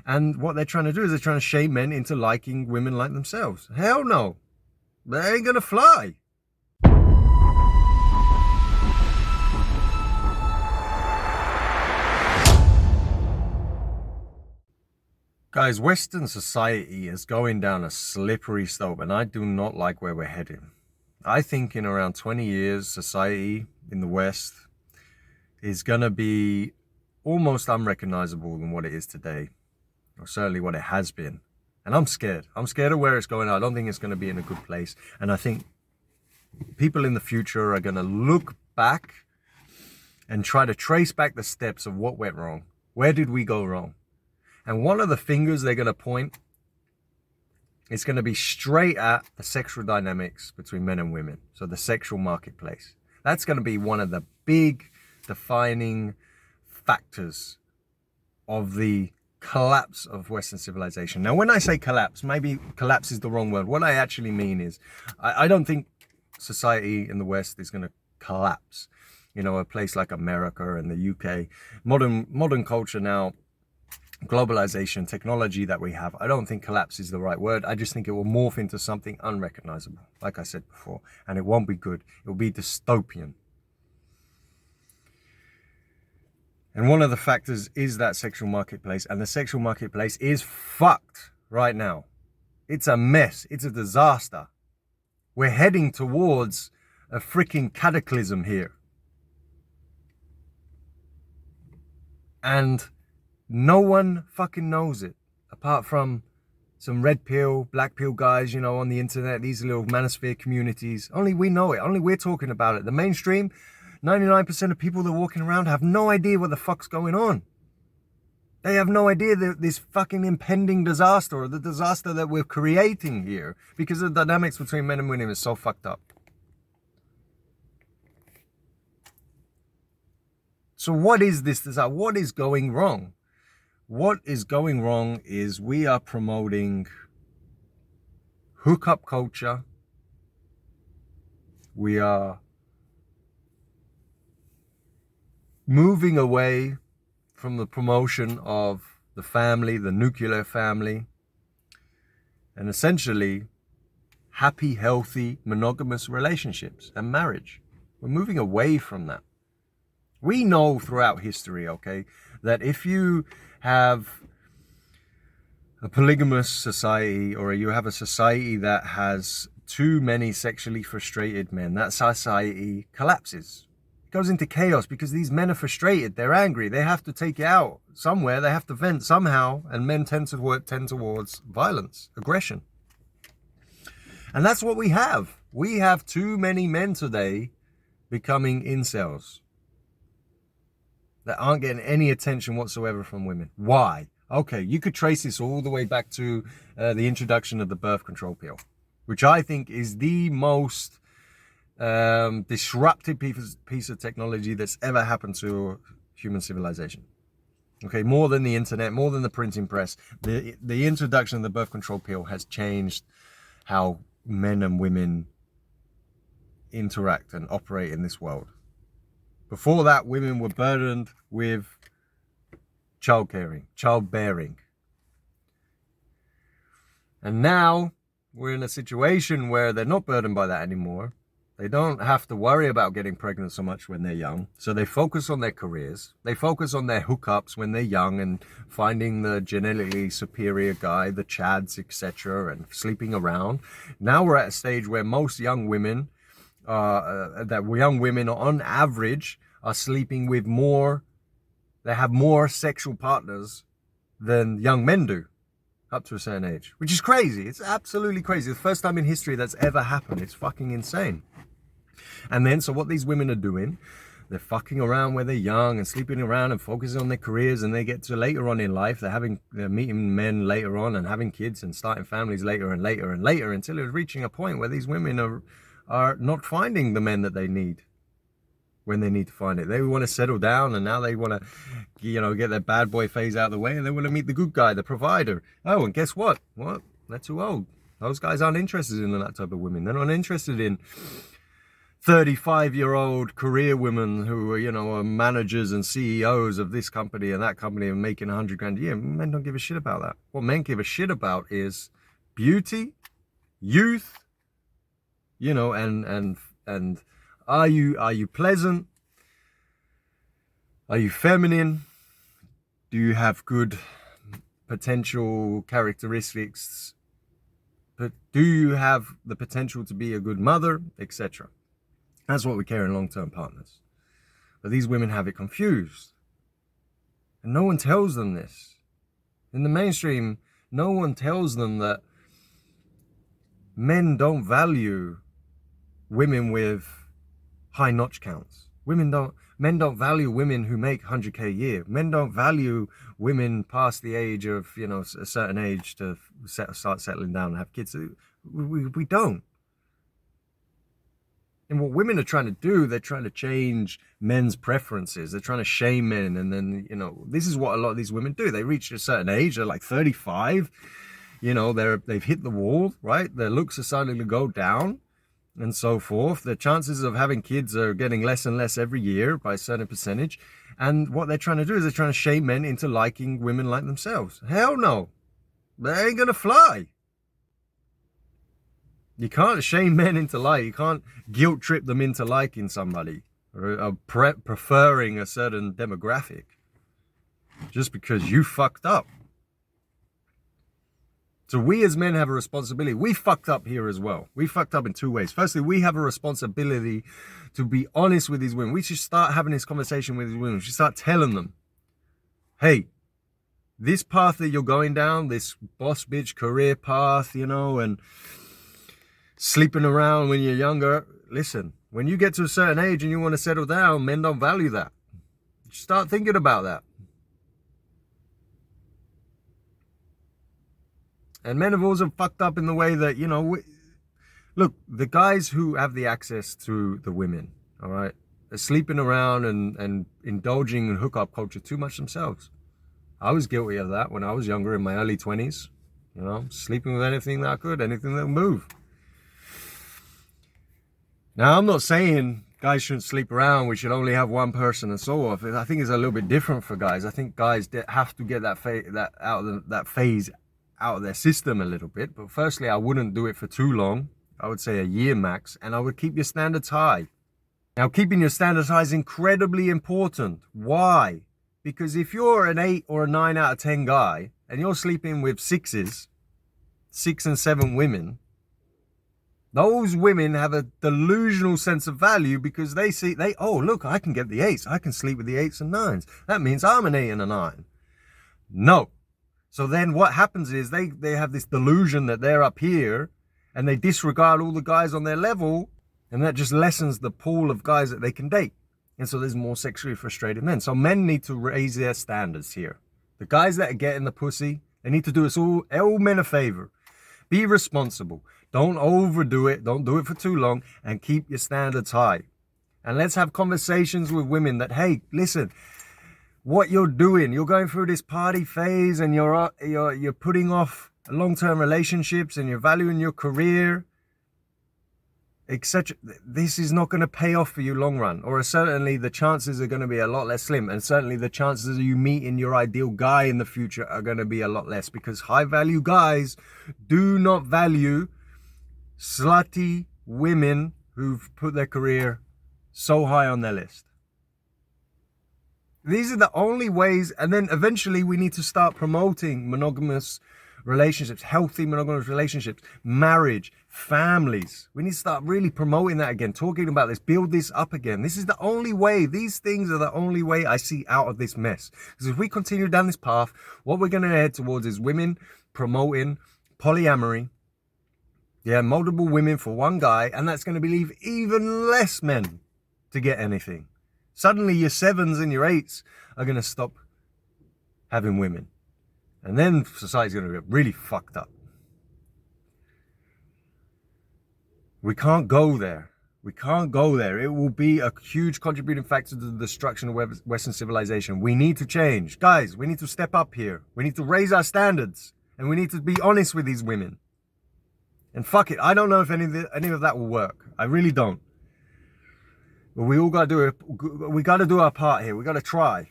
And what they're trying to do is they're trying to shame men into liking women like themselves. Hell no. They ain't gonna fly. Guys, Western society is going down a slippery slope, and I do not like where we're heading. I think in around 20 years, society in the West is going to be almost unrecognizable than what it is today, or certainly what it has been. And I'm scared. I'm scared of where it's going. I don't think it's going to be in a good place. And I think people in the future are going to look back and try to trace back the steps of what went wrong. Where did we go wrong? And one of the fingers they're going to point, it's going to be straight at the sexual dynamics between men and women. So the sexual marketplace. That's going to be one of the big defining factors of the collapse of Western civilization. Now, when I say collapse, maybe collapse is the wrong word. What I actually mean is I don't think society in the West is going to collapse. You know, a place like America and the UK, modern culture now, globalization, technology that we have, I don't think collapse is the right word. I just think it will morph into something unrecognizable, like I said before, and it won't be good. It will be dystopian. And one of the factors is that sexual marketplace, and the sexual marketplace is fucked right now. It's a mess. It's a disaster. We're heading towards a freaking cataclysm here. And no one fucking knows it, apart from some red pill, black pill guys, you know, on the internet, these little manosphere communities. Only we know it. Only we're talking about it. The mainstream, 99% of people that are walking around have no idea what the fuck's going on. They have no idea that this fucking impending disaster, or the disaster that we're creating here, because the dynamics between men and women is so fucked up. So what is this disaster? What is going wrong? What is going wrong is we are promoting hookup culture. We are moving away from the promotion of the family, the nuclear family, and essentially happy, healthy, monogamous relationships and marriage. We're moving away from that. We know throughout history, okay, that if you have a polygamous society, or you have a society that has too many sexually frustrated men, that society collapses. It goes into chaos because these men are frustrated, they're angry, they have to take it out somewhere, they have to vent somehow, and men tend towards violence, aggression. And that's what we have. We have too many men today becoming incels that aren't getting any attention whatsoever from women. Why? Okay, you could trace this all the way back to the introduction of the birth control pill, which I think is the most disruptive piece of technology that's ever happened to human civilization. Okay, more than the internet, more than the printing press, the introduction of the birth control pill has changed how men and women interact and operate in this world. Before that, women were burdened with childbearing. And now we're in a situation where they're not burdened by that anymore. They don't have to worry about getting pregnant so much when they're young. So they focus on their careers. They focus on their hookups when they're young and finding the genetically superior guy, the chads, etc., and sleeping around. Now we're at a stage where most young women, on average are sleeping with they have more sexual partners than young men do up to a certain age, which is crazy. It's absolutely crazy. The first time in history that's ever happened. It's fucking insane. And then, so what these women are doing, they're fucking around where they're young and sleeping around and focusing on their careers, and they get to later on in life, they're meeting men later on and having kids and starting families later and later and later, until it's reaching a point where these women are not finding the men that they need when they need to find it. They want to settle down, and now they want to, get their bad boy phase out of the way, and they want to meet the good guy, the provider. Oh, and guess what? They're too old. Those guys aren't interested in that type of women. They're not interested in 35-year-old career women who are, are managers and CEOs of this company and that company and making 100 grand a year. Men don't give a shit about that. What men give a shit about is beauty, youth, and are you pleasant? Are you feminine? Do you have good potential characteristics? But do you have the potential to be a good mother, etc.? That's what we care in long-term partners. But these women have it confused. And no one tells them this. In the mainstream, no one tells them that men don't value women with high notch counts. Men don't value women who make 100K a year. Men don't value women past the age of, a certain age to start settling down and have kids. We don't. And what women are trying to do, they're trying to change men's preferences. They're trying to shame men. And then, this is what a lot of these women do. They reach a certain age, they're like 35, they've hit the wall, right? Their looks are starting to go down and so forth. The chances of having kids are getting less and less every year by a certain percentage. And what they're trying to do is they're trying to shame men into liking women like themselves. Hell no. They ain't gonna fly. You can't shame men into liking. You can't guilt trip them into liking somebody or preferring a certain demographic just because you fucked up. So we as men have a responsibility. We fucked up here as well. We fucked up in two ways. Firstly, we have a responsibility to be honest with these women. We should start having this conversation with these women. We should start telling them, hey, this path that you're going down, this boss bitch career path, and sleeping around when you're younger. Listen, when you get to a certain age and you want to settle down, men don't value that. Start thinking about that. And men have also fucked up in the way that, look, the guys who have the access to the women, all right, they're sleeping around and indulging in hookup culture too much themselves. I was guilty of that when I was younger in my early 20s, sleeping with anything that I could, anything that would move. Now, I'm not saying guys shouldn't sleep around, we should only have one person and so forth. I think it's a little bit different for guys. I think guys have to get that phase out of their system a little bit. But firstly, I wouldn't do it for too long. I would say a year max, and I would keep your standards high. Now, keeping your standards high is incredibly important. Why? Because if you're an 8 or a 9 out of 10 guy, and you're sleeping with 6 and 7 women, those women have a delusional sense of value because oh, look, I can get the 8s. I can sleep with the 8s and 9s. That means I'm an 8 and a 9. No. So then what happens is they have this delusion that they're up here and they disregard all the guys on their level, and that just lessens the pool of guys that they can date. And so there's more sexually frustrated men. So men need to raise their standards here. The guys that are getting the pussy, they need to do us all men a favor. Be responsible. Don't overdo it. Don't do it for too long, and keep your standards high. And let's have conversations with women that, hey, listen, what you're doing, you're going through this party phase and you're putting off long-term relationships and you're valuing your career, etc. This is not going to pay off for you long run, or certainly the chances are going to be a lot less slim, and certainly the chances of you meeting your ideal guy in the future are going to be a lot less, because high value guys do not value slutty women who've put their career so high on their list. These are the only ways, and then eventually we need to start promoting monogamous relationships, healthy monogamous relationships, marriage, families. We need to start really promoting that again, talking about this, build this up again. This is the only way. These things are the only way I see out of this mess. Because if we continue down this path, what we're going to head towards is women promoting polyamory. Yeah, multiple women for one guy, and that's going to leave even less men to get anything. Suddenly your 7s and your 8s are going to stop having women. And then society's going to get really fucked up. We can't go there. We can't go there. It will be a huge contributing factor to the destruction of Western civilization. We need to change. Guys, we need to step up here. We need to raise our standards. And we need to be honest with these women. And fuck it, I don't know if any of that will work. I really don't. But we all got to do it. We got to do our part here. We got to try.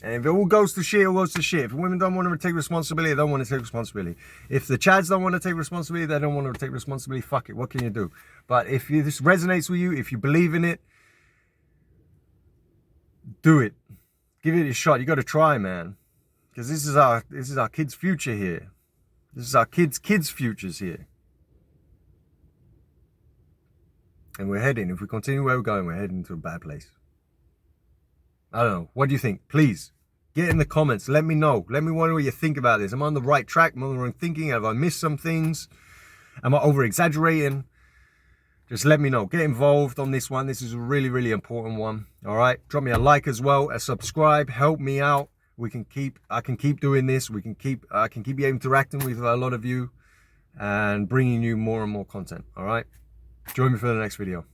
And if it all goes to shit, it goes to shit. If women don't want to take responsibility, they don't want to take responsibility. If the Chads don't want to take responsibility, they don't want to take responsibility. Fuck it. What can you do? But if this resonates with you, if you believe in it, do it. Give it a shot. You got to try, man. Because this is our kids' future here. This is our kids' futures here. And we're heading, if we continue where we're going, we're heading to a bad place. I don't know. What do you think? Please, get in the comments. Let me know. Let me know what you think about this. Am I on the right track? Am I on the wrong thinking? Have I missed some things? Am I over-exaggerating? Just let me know. Get involved on this one. This is a really, really important one. All right? Drop me a like as well, a subscribe. Help me out. I can keep doing this. I can keep interacting with a lot of you and bringing you more and more content. All right? Join me for the next video.